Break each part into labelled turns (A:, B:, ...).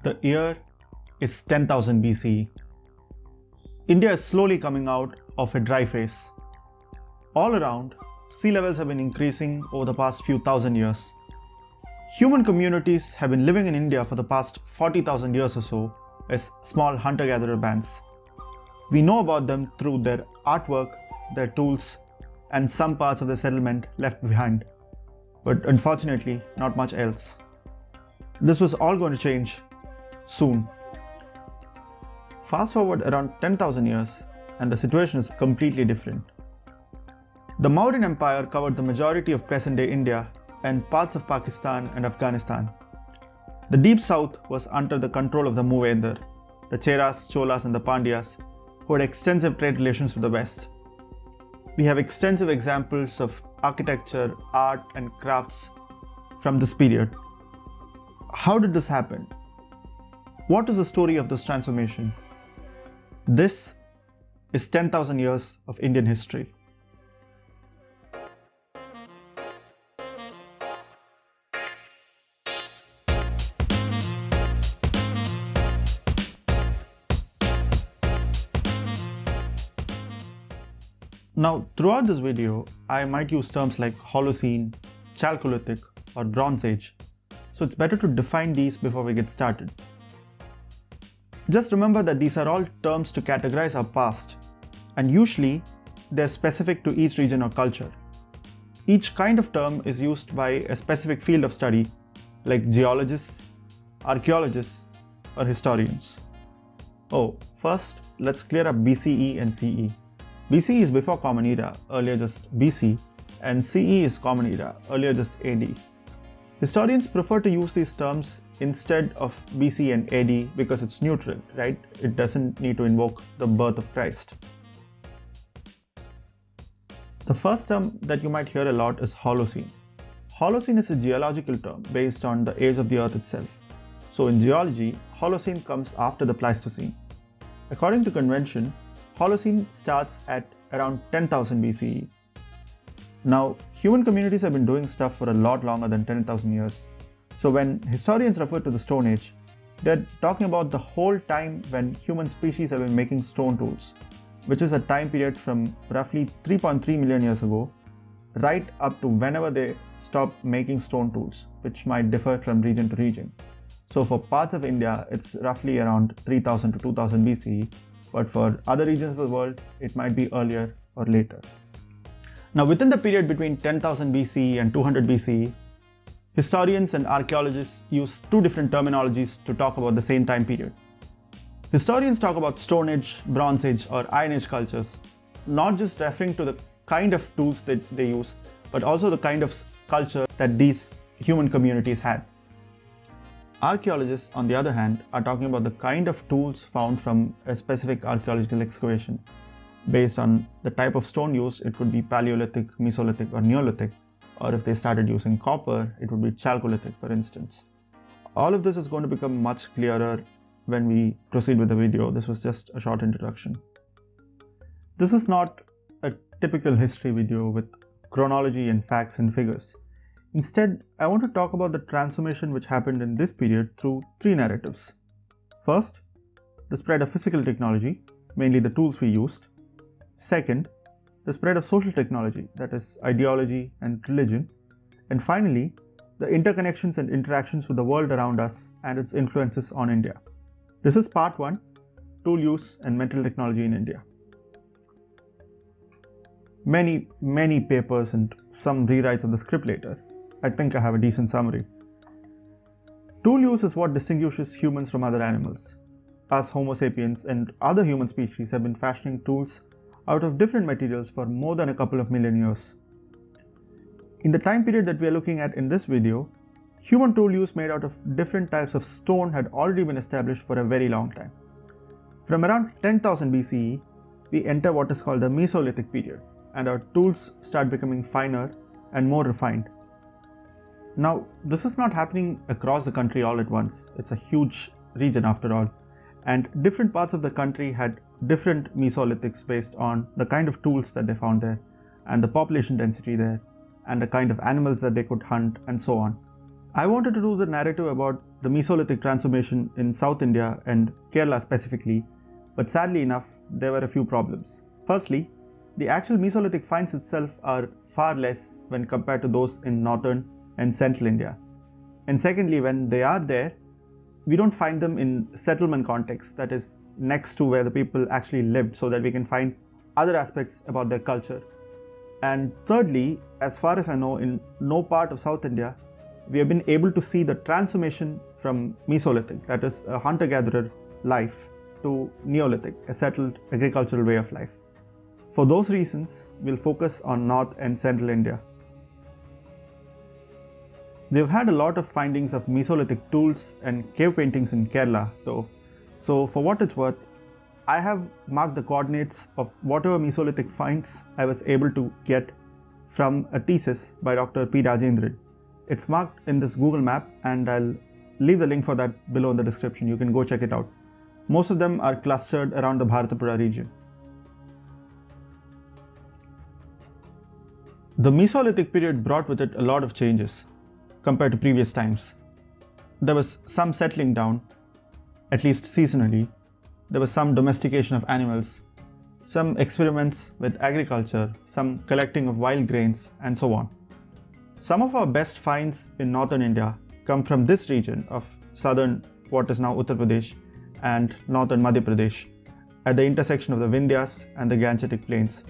A: The year is 10,000 BCE. India is slowly coming out of a dry phase. All around, sea levels have been increasing over the past few thousand years. Human communities have been living in India for the past 40,000 years or so as small hunter-gatherer bands. We know about them through their artwork, their tools, and some parts of the settlement left behind. But unfortunately, not much else. This was all going to change soon. Fast forward around 10,000 years and the situation is completely different. The Mauryan Empire covered the majority of present-day India and parts of Pakistan and Afghanistan. The deep south was under the control of the Mohenjo, the Cheras, Cholas and the Pandyas, who had extensive trade relations with the west. We have extensive examples of architecture, art and crafts from this period. How did this happen? What is the story of this transformation? This is 10,000 years of Indian history. Now, throughout this video, I might use terms like Holocene, Chalcolithic or Bronze Age, so it's better to define these before we get started. Just remember that these are all terms to categorize our past, and usually they're specific to each region or culture. Each kind of term is used by a specific field of study, like geologists, archaeologists, or historians. Oh, first, let's clear up BCE and CE. BCE is before Common Era, earlier just BC, and CE is Common Era, earlier just AD. Historians prefer to use these terms instead of BC and AD because it's neutral, right? It doesn't need to invoke the birth of Christ. The first term that you might hear a lot is Holocene. Holocene is a geological term based on the age of the earth itself. So in geology, Holocene comes after the Pleistocene. According to convention, Holocene starts at around 10,000 BCE. Now, human communities have been doing stuff for a lot longer than 10,000 years. So when historians refer to the Stone Age, they're talking about the whole time when human species have been making stone tools, which is a time period from roughly 3.3 million years ago, right up to whenever they stopped making stone tools, which might differ from region to region. So for parts of India, it's roughly around 3000 to 2000 BCE, but for other regions of the world, it might be earlier or later. Now, within the period between 10,000 BCE and 200 BCE, historians and archaeologists use two different terminologies to talk about the same time period. Historians talk about Stone Age, Bronze Age or Iron Age cultures, not just referring to the kind of tools that they use, but also the kind of culture that these human communities had. Archaeologists, on the other hand, are talking about the kind of tools found from a specific archaeological excavation. Based on the type of stone used, it could be Paleolithic, Mesolithic or Neolithic, or if they started using copper, it would be Charcoallithic, for instance. All of this is going to become much clearer when we proceed with the video. This was just a short introduction. This is not a typical history video with chronology and facts and figures. Instead, I want to talk about the transformation which happened in this period through three narratives. First, the spread of physical technology, mainly the tools we used. Second, the spread of social technology, that is ideology and religion. And finally, the interconnections and interactions with the world around us and its influences on India. This is part 1, tool use and mental technology in India. Many papers and some rewrites of the script later. I think I have a decent summary. Tool use is what distinguishes humans from other animals. Us Homo sapiens and other human species have been fashioning tools out of different materials for more than a couple of million years. In the time period that we are looking at in this video, human tool use made out of different types of stone had already been established for a very long time. From around 10,000 BCE, we enter what is called the Mesolithic period, and our tools start becoming finer and more refined. Now, this is not happening across the country all at once. It's a huge region after all, and different parts of the country had different Mesolithics based on the kind of tools that they found there, and the population density there, and the kind of animals that they could hunt, and so on. I wanted to do the narrative about the Mesolithic transformation in South India and Kerala specifically, but sadly enough, there were a few problems. Firstly, the actual Mesolithic finds itself are far less when compared to those in northern and central India. And secondly, when they are there, we don't find them in settlement context, that is next to where the people actually lived, so that we can find other aspects about their culture. And thirdly, as far as I know, in no part of South India, we have been able to see the transformation from Mesolithic, that is a hunter-gatherer life, to Neolithic, a settled agricultural way of life. For those reasons, we'll focus on North and Central India. We've had a lot of findings of Mesolithic tools and cave paintings in Kerala though, so for what it's worth, I have marked the coordinates of whatever Mesolithic finds I was able to get from a thesis by Dr. P. Rajendran. It's marked in this Google map and I'll leave the link for that below in the description. You can go check it out. Most of them are clustered around the Bharatapura region. The Mesolithic period brought with it a lot of changes compared to previous times. There was some settling down, at least seasonally. There was some domestication of animals, some experiments with agriculture, some collecting of wild grains, and so on. Some of our best finds in northern India come from this region of southern, what is now Uttar Pradesh, and northern Madhya Pradesh, at the intersection of the Vindhyas and the Gangetic Plains.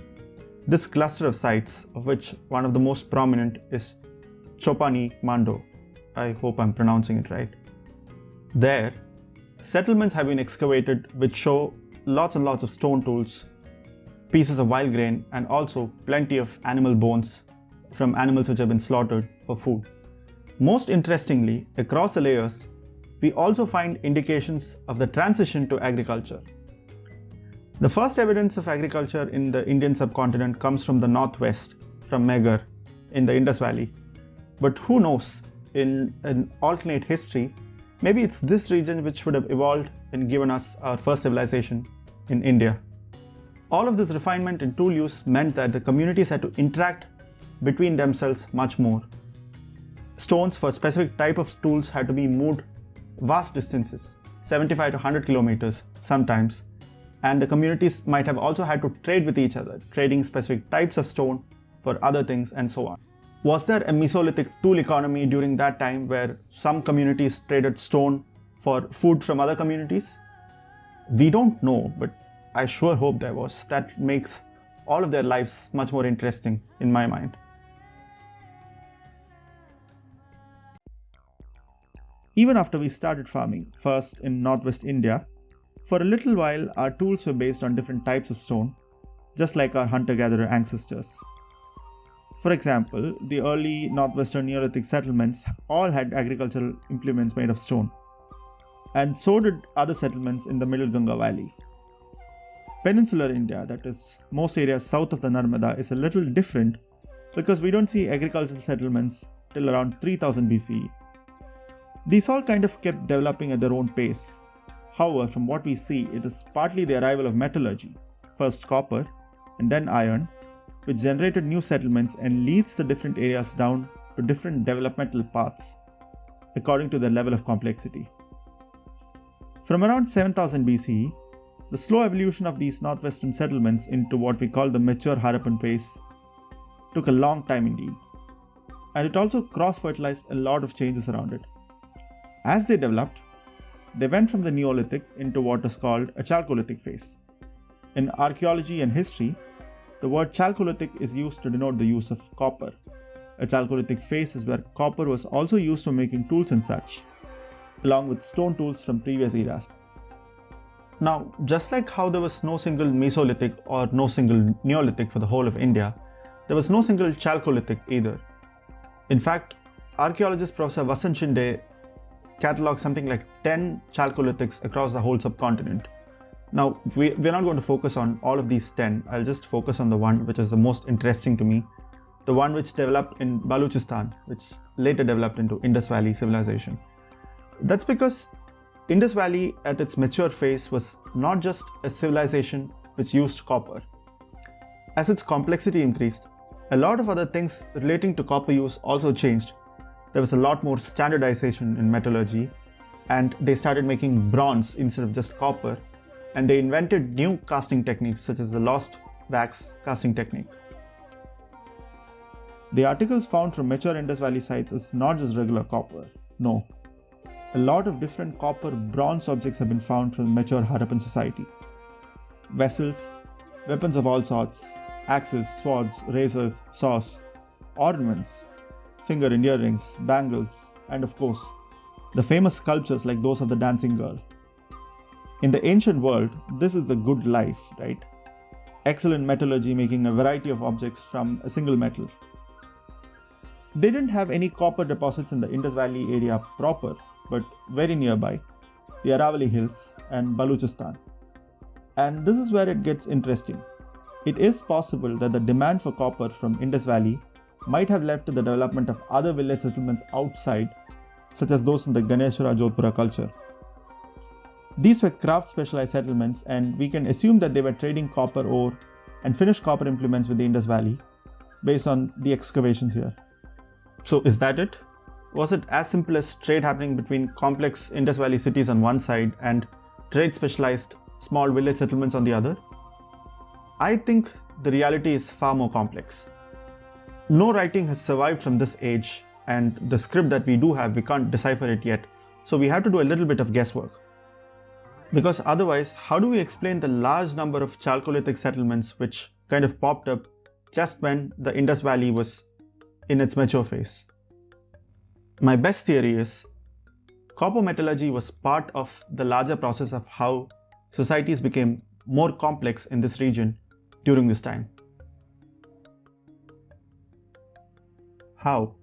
A: This cluster of sites, of which one of the most prominent is Chopani Mando. I hope I'm pronouncing it right. There, settlements have been excavated which show lots and lots of stone tools, pieces of wild grain, and also plenty of animal bones from animals which have been slaughtered for food. Most interestingly, across the layers, we also find indications of the transition to agriculture. The first evidence of agriculture in the Indian subcontinent comes from the northwest, from Meghar, in the Indus Valley. But who knows, in an alternate history, maybe it's this region which would have evolved and given us our first civilization in India. All of this refinement in tool use meant that the communities had to interact between themselves much more. Stones for specific type of tools had to be moved vast distances, 75 to 100 kilometers sometimes, and the communities might have also had to trade with each other, trading specific types of stone for other things and so on. Was there a Mesolithic tool economy during that time where some communities traded stone for food from other communities? We don't know, but I sure hope there was. That makes all of their lives much more interesting in my mind. Even after we started farming, first in northwest India, for a little while our tools were based on different types of stone, just like our hunter-gatherer ancestors. For example, the early northwestern Neolithic settlements all had agricultural implements made of stone, and so did other settlements in the middle Ganga Valley. Peninsular India, that is, most areas south of the Narmada, is a little different because we don't see agricultural settlements till around 3000 BCE. These all kind of kept developing at their own pace. However, from what we see, it is partly the arrival of metallurgy, first copper and then iron, which generated new settlements and leads the different areas down to different developmental paths according to their level of complexity. From around 7000 BCE, the slow evolution of these northwestern settlements into what we call the mature Harappan phase took a long time indeed, and it also cross-fertilized a lot of changes around it. As they developed, they went from the Neolithic into what is called a Charcoallithic phase. In archaeology and history, the word Charcoallithic is used to denote the use of copper. A Charcoallithic phase is where copper was also used for making tools and such, along with stone tools from previous eras. Now, just like how there was no single Mesolithic or no single Neolithic for the whole of India, there was no single Charcoallithic either. In fact, archaeologist Professor Vasant Shinde catalogued something like 10 Charcoallithics across the whole subcontinent. Now, we're not going to focus on all of these 10, I'll just focus on the one which is the most interesting to me, the one which developed in Baluchistan, which later developed into Indus Valley civilization. That's because Indus Valley at its mature phase was not just a civilization which used copper. As its complexity increased, a lot of other things relating to copper use also changed, there was a lot more standardization in metallurgy, and they started making bronze instead of just copper, and they invented new casting techniques such as the lost wax casting technique. The articles found from mature Indus Valley sites is not just regular copper, no. A lot of different copper bronze objects have been found from mature Harappan society. Vessels, weapons of all sorts, axes, swords, razors, saws, ornaments, finger and earrings, bangles, and of course, the famous sculptures like those of the dancing girl. In the ancient world, this is the good life, right? Excellent metallurgy making a variety of objects from a single metal. They didn't have any copper deposits in the Indus Valley area proper, but very nearby, the Aravalli Hills and Baluchistan. And this is where it gets interesting. It is possible that the demand for copper from Indus Valley might have led to the development of other village settlements outside, such as those in the Ganeshwara Jodhpura culture. These were craft specialized settlements, and we can assume that they were trading copper ore and finished copper implements with the Indus Valley based on the excavations here. So is that it? Was it as simple as trade happening between complex Indus Valley cities on one side and trade specialized small village settlements on the other? I think the reality is far more complex. No writing has survived from this age, and the script that we do have, we can't decipher it yet, so we have to do a little bit of guesswork. Because otherwise, how do we explain the large number of Charcoallithic settlements which kind of popped up just when the Indus Valley was in its mature phase? My best theory is copper metallurgy was part of the larger process of how societies became more complex in this region during this time. How?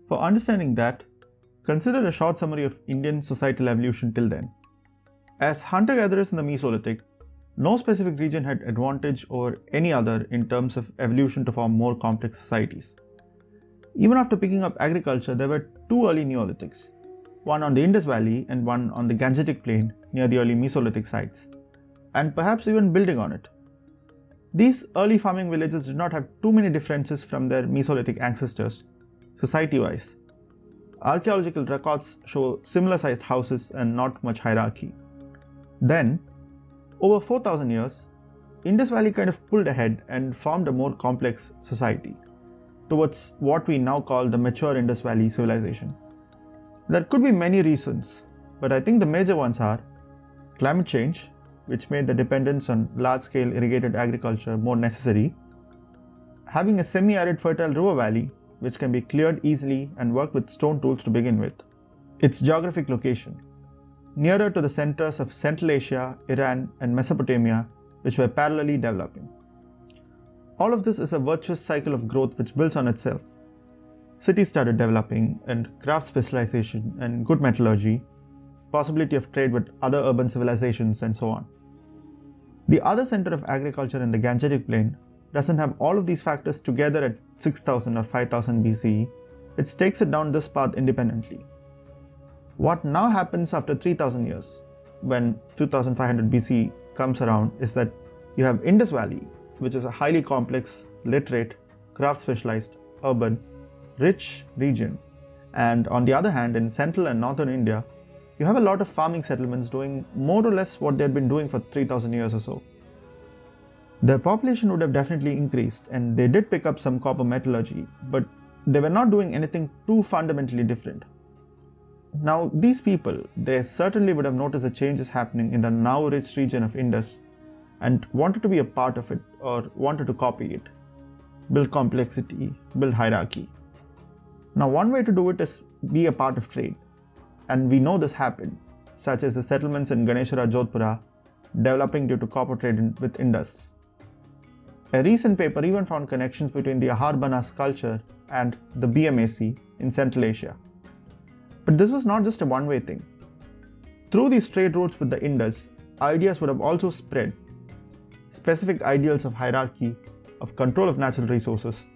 A: For understanding that, consider a short summary of Indian societal evolution till then. As hunter-gatherers in the Mesolithic, no specific region had advantage over any other in terms of evolution to form more complex societies. Even after picking up agriculture, there were two early Neolithics, one on the Indus Valley and one on the Gangetic Plain near the early Mesolithic sites, and perhaps even building on it. These early farming villages did not have too many differences from their Mesolithic ancestors, society-wise. Archaeological records show similar-sized houses and not much hierarchy. Then, over 4,000 years, Indus Valley kind of pulled ahead and formed a more complex society towards what we now call the mature Indus Valley civilization. There could be many reasons, but I think the major ones are climate change, which made the dependence on large-scale irrigated agriculture more necessary, having a semi-arid fertile river valley which can be cleared easily and work with stone tools to begin with, its geographic location, nearer to the centers of Central Asia, Iran and Mesopotamia, which were parallelly developing. All of this is a virtuous cycle of growth which builds on itself. Cities started developing, and craft specialization and good metallurgy, possibility of trade with other urban civilizations, and so on. The other center of agriculture in the Gangetic Plain doesn't have all of these factors together at 6000 or 5000 BCE, it takes it down this path independently. What now happens after 3000 years, when 2500 BC comes around, is that you have Indus Valley, which is a highly complex, literate, craft-specialized, urban, rich region. And on the other hand, in central and northern India, you have a lot of farming settlements doing more or less what they had been doing for 3000 years or so. Their population would have definitely increased, and they did pick up some copper metallurgy, but they were not doing anything too fundamentally different. Now, these people, they certainly would have noticed the changes happening in the now rich region of Indus and wanted to be a part of it or wanted to copy it, build complexity, build hierarchy. Now, one way to do it is be a part of trade, and we know this happened, such as the settlements in Ganeshwara Jodhpura developing due to copper trade with Indus. A recent paper even found connections between the Aharbanas culture and the BMAC in Central Asia. But this was not just a one-way thing. Through these trade routes with the Indus, ideas would have also spread. Specific ideals of hierarchy, of control of natural resources,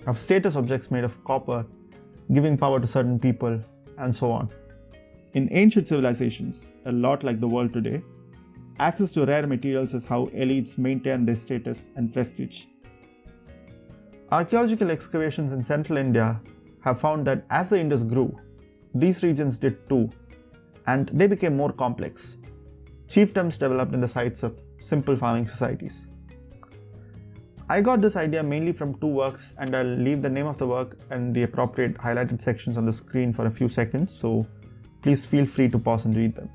A: of status objects made of copper, giving power to certain people, and so on. In ancient civilizations, a lot like the world today, access to rare materials is how elites maintain their status and prestige. Archaeological excavations in central India have found that as the Indus grew, these regions did too, and they became more complex. Chiefdoms developed in the sites of simple farming societies. I got this idea mainly from two works, and I'll leave the name of the work and the appropriate highlighted sections on the screen for a few seconds, so please feel free to pause and read them.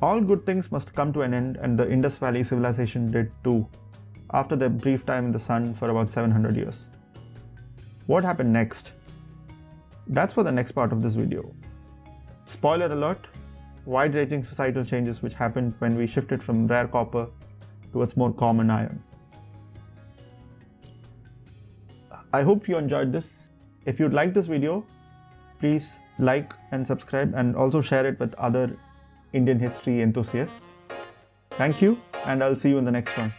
A: All good things must come to an end, and the Indus Valley civilization did too, after their brief time in the sun for about 700 years. What happened next? That's for the next part of this video. Spoiler alert, wide-ranging societal changes which happened when we shifted from rare copper towards more common iron. I hope you enjoyed this. If you'd like this video, please like and subscribe, and also share it with other Indian history enthusiasts. Thank you, and I'll see you in the next one.